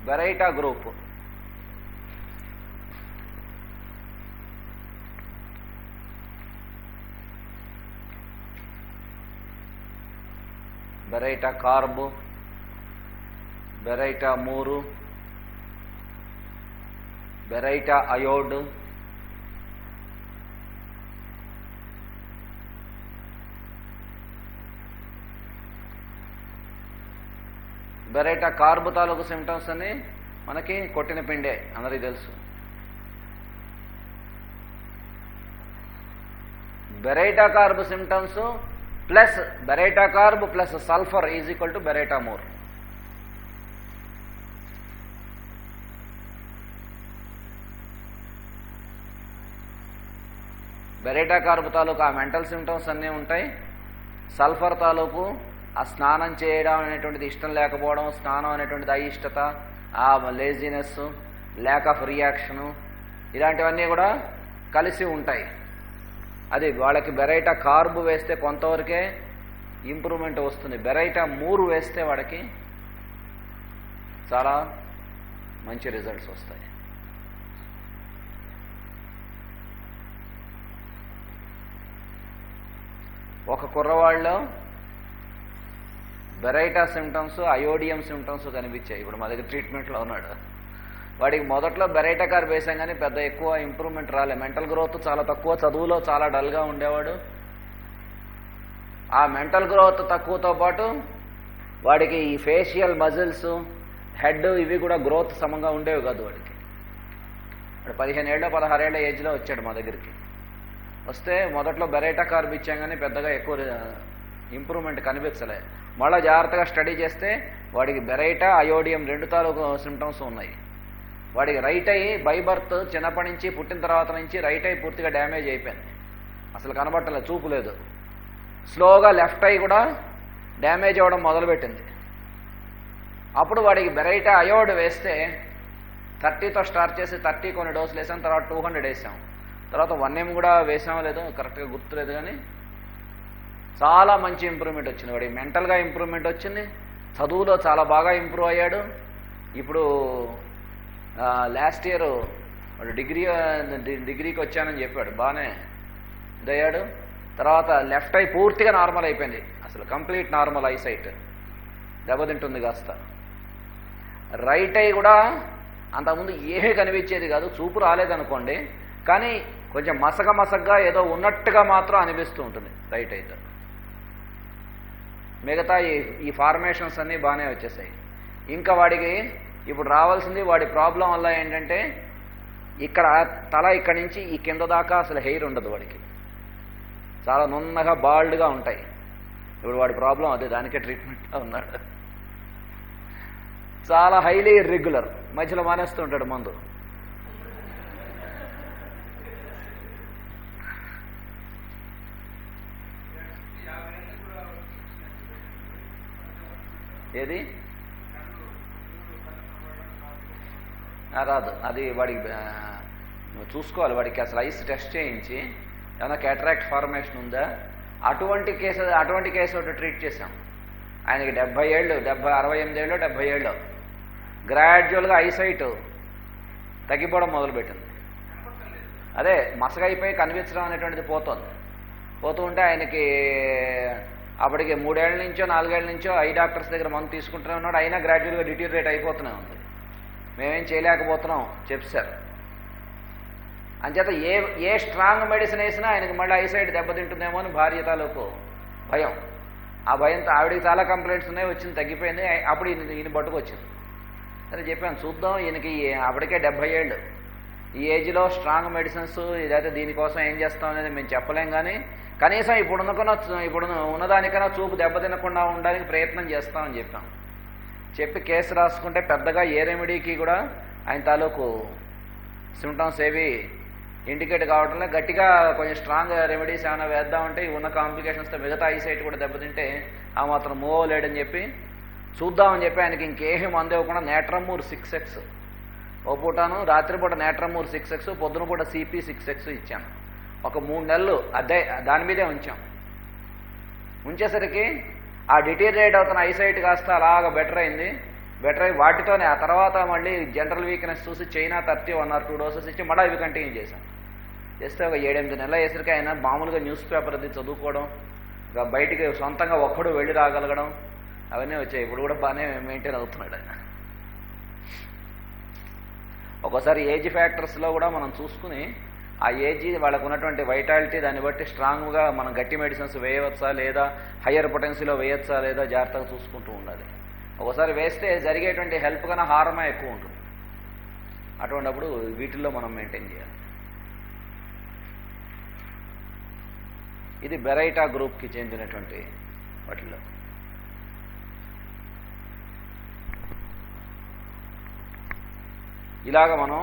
Baryta group, Baryta carb, Baryta mur, Baryta iod, Baryta carb తాలూకు సిమ్టమ్స్ అని మనకి కొట్టిన పిండే అందరికీ తెలుసు. Baryta carb symptoms plus Baryta carb plus sulphur is equal to Baryta mur. Baryta carb తాలూకు ఆ మెంటల్ సిమ్టమ్స్ అన్నీ ఉంటాయి. సల్ఫర్ తాలూకు ఆ స్నానం చేయడం అనేటువంటిది ఇష్టం లేకపోవడం, స్నానం అనేటువంటిది అయిష్టత, ఆ లేజినెస్, ల్యాక్ ఆఫ్ రియాక్షను, ఇలాంటివన్నీ కూడా కలిసి ఉంటాయి. అది వాళ్ళకి బెరైటా కార్బ్ వేస్తే కొంతవరకే ఇంప్రూవ్మెంట్ వస్తుంది. బెరైటా మూరు వేస్తే వాడికి చాలా మంచి రిజల్ట్స్ వస్తాయి. ఒక కుర్రవాళ్ళలో బెరైటా సిమ్టమ్స్, అయోడియం సిమ్టమ్స్ కనిపించాయి. ఇప్పుడు మా దగ్గర ట్రీట్మెంట్లో ఉన్నాడు. వాడికి మొదట్లో బెరైటా కార్బ్ వేసాం కానీ పెద్ద ఎక్కువ ఇంప్రూవ్మెంట్ రాలే. మెంటల్ గ్రోత్ చాలా తక్కువ, చదువులో చాలా డల్గా ఉండేవాడు. ఆ మెంటల్ గ్రోత్ తక్కువతో పాటు వాడికి ఈ ఫేషియల్ మజిల్స్, హెడ్ ఇవి కూడా గ్రోత్ సమంగా ఉండేవి కాదు వాడికి. వాడు 15 ఏళ్ళ 16 ఏళ్ళ ఏజ్లో వచ్చాడు మా దగ్గరికి. వస్తే మొదట్లో బెరైటా కార్బ్ ఇచ్చాం కానీ పెద్దగా ఎక్కువ ఇంప్రూవ్మెంట్ కనిపించలే. మళ్ళీ జాగ్రత్తగా స్టడీ చేస్తే వాడికి బెరైటా, అయోడియం రెండు తాలూకు సిమ్టమ్స్ ఉన్నాయి. వాడికి రైట్ ఐ బై బర్త్ చిన్నప్పటి నుంచి పుట్టిన తర్వాత నుంచి రైట్ ఐ పూర్తిగా డ్యామేజ్ అయిపోయింది, అసలు కనబట్టలేదు, చూపు లేదు. స్లోగా లెఫ్ట్ ఐ కూడా డ్యామేజ్ అవ్వడం మొదలుపెట్టింది. అప్పుడు వాడికి బెరైటా అయోడ్ వేస్తే 30తో స్టార్ట్ చేసి 30 కొన్ని డోసులు వేసాం, తర్వాత 200 వేసాం, తర్వాత 1M కూడా వేసామో లేదో కరెక్ట్గా గుర్తులేదు కానీ చాలా మంచి ఇంప్రూవ్మెంట్ వచ్చింది. వాడికి మెంటల్గా ఇంప్రూవ్మెంట్ వచ్చింది, చదువులో చాలా బాగా ఇంప్రూవ్ అయ్యాడు. ఇప్పుడు లాస్ట్ ఇయర్ వాడు డిగ్రీకి వచ్చానని చెప్పాడు, బాగానే ఇదయ్యాడు. తర్వాత లెఫ్ట్ ఐ పూర్తిగా నార్మల్ అయిపోయింది, అసలు కంప్లీట్ నార్మల్ ఐ సైట్, దెబ్బతింటుంది కాస్త. రైట్ ఐ కూడా అంతకుముందు ఏమీ కనిపించేది కాదు, చూపు రాలేదనుకోండి, కానీ కొంచెం మసకగా ఏదో ఉన్నట్టుగా మాత్రం అనిపిస్తూ ఉంటుంది రైట్ ఐతో. మిగతా ఈ ఫార్మేషన్స్ అన్నీ బాగానే వచ్చేసాయి. ఇంకా వాడికి ఇప్పుడు రావాల్సింది, వాడి ప్రాబ్లం వల్ల ఏంటంటే ఇక్కడ తల ఇక్కడి నుంచి ఈ కింద దాకా అసలు హెయిర్ ఉండదు వాడికి, చాలా నున్నగా బాల్డ్గా ఉంటాయి. ఇప్పుడు వాడి ప్రాబ్లం అదే, దానికే ట్రీట్మెంట్లో ఉన్నాడు. చాలా హైలీ ఇర్రెగ్యులర్, మధ్యలో మానేస్తూ ఉంటాడు మందు. ఏది రాదు, అది వాడికి చూసుకోవాలి. వాడికి అసలు ఐస్ టెస్ట్ చేయించి ఏమైనా క్యాటరాక్ట్ ఫార్మేషన్ ఉందా, అటువంటి కేసు ఒకటి ట్రీట్ చేశాం. ఆయనకి 70 ఏళ్ళు, 68 ఏళ్ళు, 70 ఏళ్ళు, గ్రాడ్యువల్గా ఐసైట్ తగ్గిపోవడం మొదలుపెట్టింది. అదే మసగైపోయి కనిపించడం అనేటువంటిది పోతుంది. పోతూ ఉంటే ఆయనకి అప్పటికి 3 ఏళ్ల నుంచో 4 ఏళ్ల నుంచో ఐ డాక్టర్స్ దగ్గర మందు తీసుకుంటూనే ఉన్నాడు. అయినా గ్రాడ్యువల్గా డిటీరియేట్ అయిపోతూనే ఉంది. మేమేం చేయలేకపోతున్నాం చెప్పారు. అంచేత ఏ స్ట్రాంగ్ మెడిసిన్ వేసినా ఆయనకి మళ్ళీ ఐసైట్ దెబ్బతింటుందేమో అని భార్య తాలూకు భయం. ఆ భయంతో ఆవిడకి చాలా కంప్లైంట్స్ ఉన్నాయి, వచ్చింది తగ్గిపోయింది. అప్పుడు ఈయన పట్టుకొచ్చింది. సరే చెప్పాను చూద్దాం, ఈయనకి అప్పటికే 70 ఏళ్ళు. ఈ ఏజ్లో స్ట్రాంగ్ మెడిసిన్స్ ఇదైతే దీనికోసం ఏం చేస్తాం అనేది మేము చెప్పలేం, కానీ కనీసం ఇప్పుడు ఉన్నదానికన్నా చూపు దెబ్బతినకుండా ఉండడానికి ప్రయత్నం చేస్తామని చెప్పాం. చెప్పి కేసు రాసుకుంటే పెద్దగా ఏ రెమెడీకి కూడా ఆయన తాలూకు సిమ్టమ్స్ ఏవి ఇండికేట్ కావడంలో గట్టిగా కొంచెం స్ట్రాంగ్ రెమెడీస్ ఏమైనా వేద్దామంటే ఉన్న కాంప్లికేషన్స్తో మిగతా ఐసైట్ కూడా దెబ్బతింటే ఆ మాత్రం మూవ్ అవ్వలేడని చెప్పి చూద్దామని చెప్పి ఆయనకి ఇంకేమీ మందు ఇవ్వకుండా నేట్రమూర్ 6X ఓ పూటను, రాత్రిపూట నేట్రమూర్ 6X, పొద్దున పూట CP 6X ఇచ్చాను. ఒక 3 నెలలు అదే దాని మీదే ఉంచాం. ఉంచేసరికి ఆ డిటీరియేట్ అవుతున్న ఐసైట్ కాస్త అలాగ బెటర్ అయింది. బెటర్ అయ్యి వాటితోనే ఆ తర్వాత మళ్ళీ జనరల్ వీక్నెస్ చూసి చైనా 30 1 or 2 డోసెస్ ఇచ్చి మళ్ళీ ఇవి కంటిన్యూ చేశాం. చేస్తే ఒక 7-8 నెలలు అయ్యేసరికి ఆయన మామూలుగా న్యూస్ పేపర్ అది చదువుకోవడం, ఇక బయటికి సొంతంగా ఒక్కడు వెళ్ళి రాగలగడం అవన్నీ వచ్చాయి. ఇప్పుడు కూడా బాగానే మెయింటైన్ అవుతున్నాడు ఆయన. ఒక్కోసారి ఏజ్ ఫ్యాక్టర్స్లో కూడా మనం చూసుకుని ఆ ఏజ్ వాళ్ళకు ఉన్నటువంటి వైటాలిటీ దాన్ని బట్టి స్ట్రాంగ్గా మనం గట్టి మెడిసిన్స్ వేయవచ్చా లేదా హయ్యర్ పొటెన్సీలో వేయచ్చా లేదా జాగ్రత్తగా చూసుకుంటూ ఉండాలి. ఒకసారి వేస్తే జరిగేటువంటి హెల్ప్ కన్నా హారమే ఎక్కువ ఉంటుంది. అటువంటిప్పుడు వీటిల్లో మనం మెయింటైన్ చేయాలి. ఇది బెరైటా గ్రూప్కి చెందినటువంటి వాటిల్లో. ఇలాగ మనం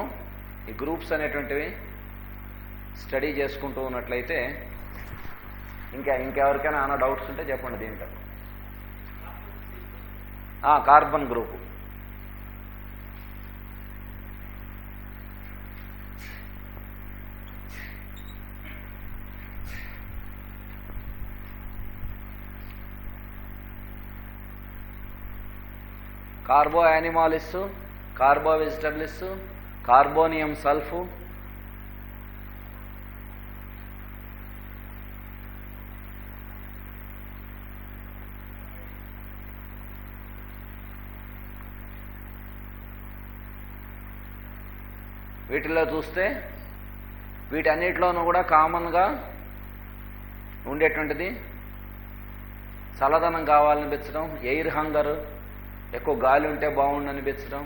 ఈ గ్రూప్స్ అనేటువంటివి స్టడీ చేసుకుంటూ ఉన్నట్లయితే ఇంకెవరికైనా ఏమైనా డౌట్స్ ఉంటే చెప్పండి. దీంట్లో కార్బన్ గ్రూపు కార్బో యానిమాలిస్, కార్బో వెజిటబులిస్, కార్బోనియం సల్ఫు, వీటిల్లో చూస్తే వీటన్నిటిలోనూ కూడా కామన్గా ఉండేటువంటిది చల్లదనం కావాలనిపించడం, ఎయిర్ హంగర్, ఎక్కువ గాలి ఉంటే బాగుండు అనిపించడం,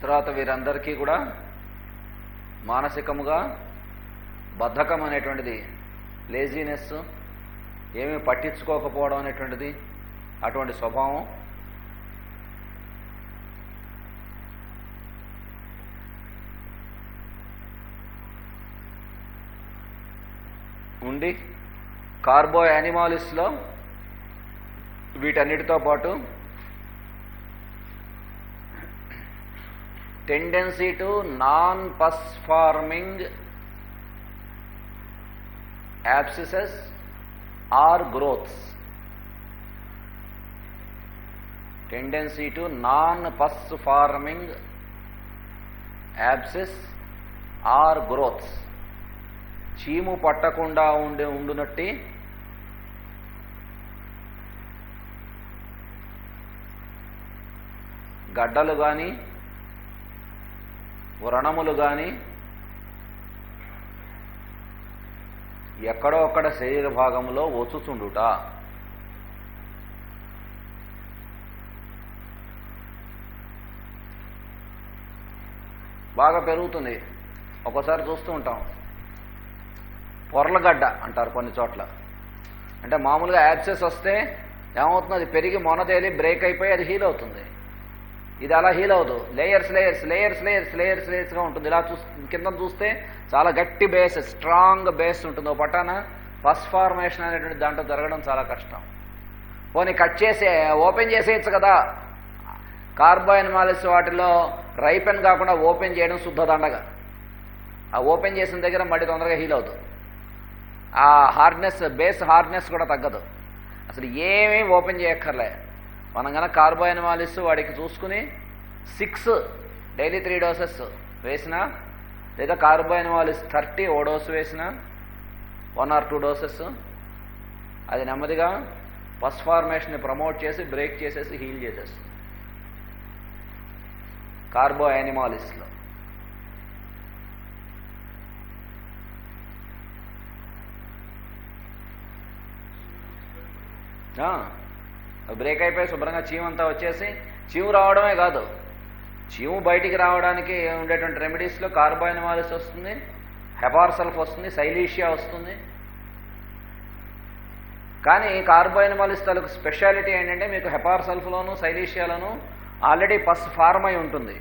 తర్వాత వీరందరికీ కూడా మానసికముగా బద్ధకం అనేటువంటిది, లేజీనెస్, ఏమీ పట్టించుకోకపోవడం అనేటువంటిది, అటువంటి స్వభావం ఉండి కార్బో యానిమాలిస్లో వీటన్నిటితో పాటు tendency to non pus forming abscesses or growths, tendency to non-pus forming abscess or growths, చీము పట్టకుండా ఉండునట్టి గడ్డలు కానీ వ్రణములు కానీ ఎక్కడో అక్కడ శరీర భాగంలో వచ్చుచుండుట, బాగా పెరుగుతుంది. ఒక్కోసారి చూస్తూ ఉంటాం పొరలగడ్డ అంటారు కొన్ని చోట్ల. అంటే మామూలుగా యాబ్సెస్ వస్తే ఏమవుతుంది, అది పెరిగి మొనతేలి బ్రేక్ అయిపోయి అది హీల్ అవుతుంది. ఇది అలా హీల్ అవ్వదు, layers layers layers layers layers లేయర్స్గా ఉంటుంది. ఇలా కింద చూస్తే చాలా గట్టి బేస్, స్ట్రాంగ్ బేస్ ఉంటుంది. ఓ పట్టాన పస్ ఫార్మేషన్ అనేటువంటి దాంట్లో జరగడం చాలా కష్టం. పోనీ కట్ చేసే ఓపెన్ చేసేయచ్చు కదా. కార్బో యానిమాలిస్ వాటిలో రైపెన్ కాకుండా ఓపెన్ చేయడం శుద్ధ దండగా. ఆ ఓపెన్ చేసిన దగ్గర మళ్ళీ తొందరగా హీల్ అవుతుంది. ఆ హార్డ్నెస్, బేస్ హార్డ్నెస్ కూడా తగ్గదు. అసలు ఏమీ ఓపెన్ చేయక్కర్లే. మనం కనుక కార్బో యానిమాలిస్ వాడికి చూసుకుని 6 డైలీ 3 డోసెస్ వేసినా లేదా కార్బోనిమాలిస్ 30 ఓ డోసు వేసిన 1 or 2 డోసెస్ అది నెమ్మదిగా పస్ ఫార్మేషన్ని ప్రమోట్ చేసి బ్రేక్ చేసేసి హీల్ చేసేస్తుంది కార్బోనిమాలిస్లో. బ్రేక్ అయిపోయి శుభ్రంగా చీమంతా వచ్చేసి చీము రావడమే కాదు, చీము బయటికి రావడానికి ఉండేటువంటి రెమెడీస్లో కార్బోనిమాలిస్ వస్తుంది, హెపార్సల్ఫ్ వస్తుంది, సైలీషియా వస్తుంది. కానీ కార్బోనిమాలిస్ తాలూకు స్పెషాలిటీ ఏంటంటే మీకు హెపార్సల్ఫ్లోను సైలీషియాలోను ఆల్రెడీ పస్ ఫార్మ్ అయి ఉంటుంది.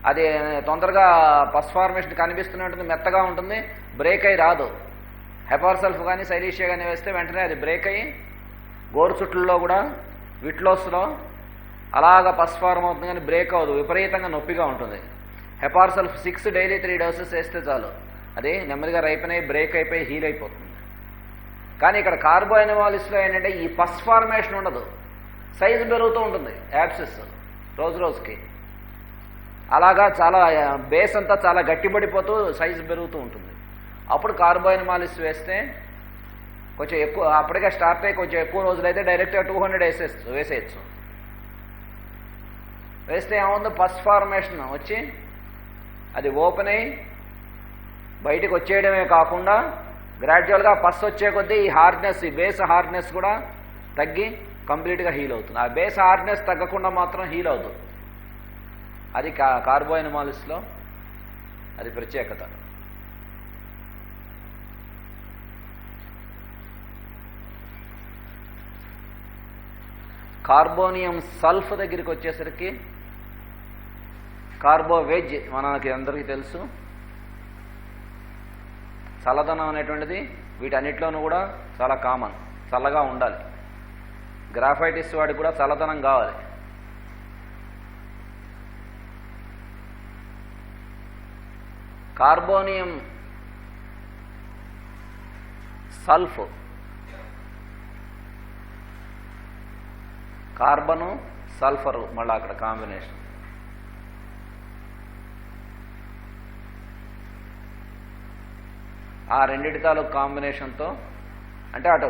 అది తొందరగా పస్ ఫార్మేషన్ కనిపిస్తూనే ఉంటుంది, మెత్తగా ఉంటుంది, బ్రేక్ అయి రాదు. హెపార్సల్ఫ్ కానీ సైలీషియా కానీ వేస్తే వెంటనే అది బ్రేక్ అయ్యి గోరు చుట్లలో కూడా విట్లోస్లో అలాగా పస్ ఫార్మ్ అవుతుంది, కానీ బ్రేక్ అవ్వదు, విపరీతంగా నొప్పిగా ఉంటుంది. హెపార్సల్ఫ్ 6 డైలీ 3 డోసెస్ వేస్తే చాలు, అది నెమ్మదిగా రైపెన్ అయ్యి బ్రేక్ అయిపోయి హీల్ అయిపోతుంది. కానీ ఇక్కడ కార్బోనిమాలిస్లో ఏంటంటే ఈ పస్ ఫార్మేషన్ ఉండదు, సైజు పెరుగుతూ ఉంటుంది యాబ్సెస్ రోజు రోజుకి. అలాగా చాలా బేస్ అంతా చాలా గట్టిపడిపోతూ సైజు పెరుగుతూ ఉంటుంది. అప్పుడు కార్బోనిమాలిస్ వేస్తే కొంచెం ఎక్కువ, అప్పటికే స్టార్ట్ అయ్యి కొంచెం ఎక్కువ రోజులైతే డైరెక్ట్గా 200 వేసేయచ్చు. వేస్తే ఏముంది, పస్ ఫార్మేషన్ వచ్చి అది ఓపెన్ అయ్యి బయటికి వచ్చేయడమే కాకుండా గ్రాడ్యువల్గా పస్ వచ్చే కొద్దీ ఈ హార్డ్నెస్, ఈ బేస్ హార్డ్నెస్ కూడా తగ్గి కంప్లీట్గా హీల్ అవుతుంది. ఆ బేస్ హార్డ్నెస్ తగ్గకుండా మాత్రం హీల్ అవుతుంది. అది కార్బోనిమాలిస్లో అది ప్రత్యేకత. కార్బోనియం సల్ఫ్ దగ్గరికి వచ్చేసరికి కార్బోవెజ్ మనకి అందరికీ తెలుసు. చల్లదనం అనేటువంటిది వీటన్నిటిలోనూ కూడా చాలా కామన్, చల్లగా ఉండాలి. గ్రాఫైటిస్ వాడికి కూడా చల్లదనం కావాలి. కార్బోనియం సల్ఫ్, కార్బను సల్ఫరు, మళ్ళీ అక్కడ కాంబినేషన్. ఆ రెండిటి తాలూకు కాంబినేషన్తో అంటే అటు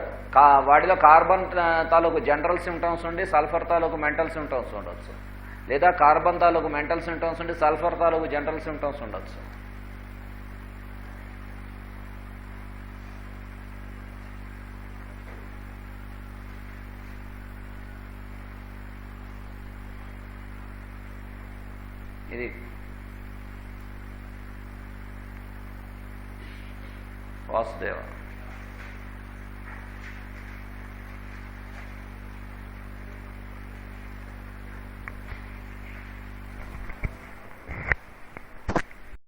వాడిలో కార్బన్ తాలూకు జనరల్ సిమ్టమ్స్ ఉండి సల్ఫర్ తాలూకు మెంటల్ సిమ్టమ్స్ ఉండొచ్చు, లేదా కార్బన్ తాలూకు మెంటల్ సిమ్టమ్స్ ఉండి సల్ఫర్ తాలూకు జనరల్ సిమ్టమ్స్ ఉండొచ్చు. ఇది వాసుదేవ.